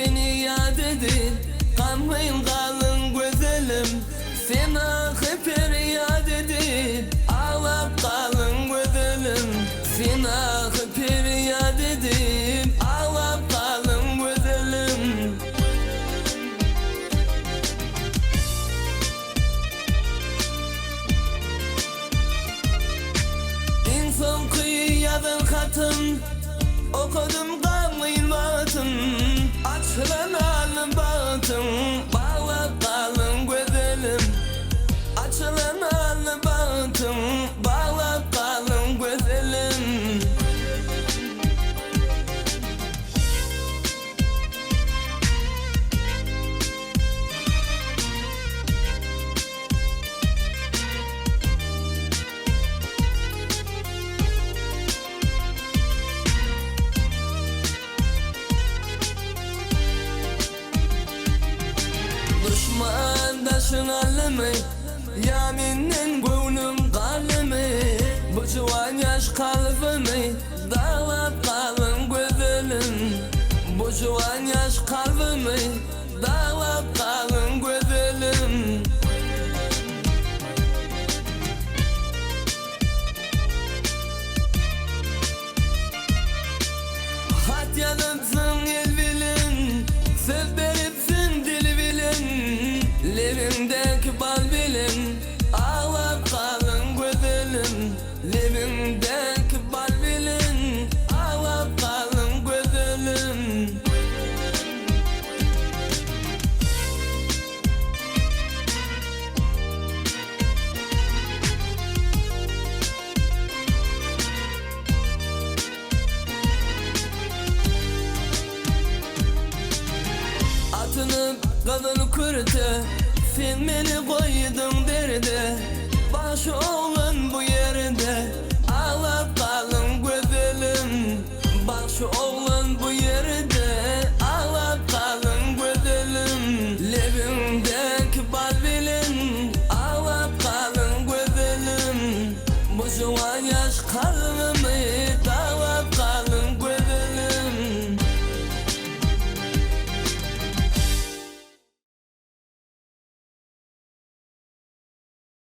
seni yad edip kalmayın kalın güzelim. Seni akıp yad edip ağlap kalın güzelim. Seni akıp yad edip ağlap kalın güzelim. İnsan kıyadın katın, okudum kalmayın batın. Açılan alın batın, bağlap kalın güzelim. Açılan alın batın, bağlap kalın güzelim. Düşman daşın alımı, yaminin gönlüm kalımı. Bu civan yaş kalbimi dağlap kalın güzelim. Bu civan yaş kalbimi dağlap kalın güzelim. Hat yazıpsın el bilin, söz veripsin dil bilin. Levimdeki bal bilin, ağlap kalın güzelim. Levimdeki bal bilin, ağlap kalın güzelim. Atınıp kadın kırdı, sen beni koydun derde. Başı olan bu yerde,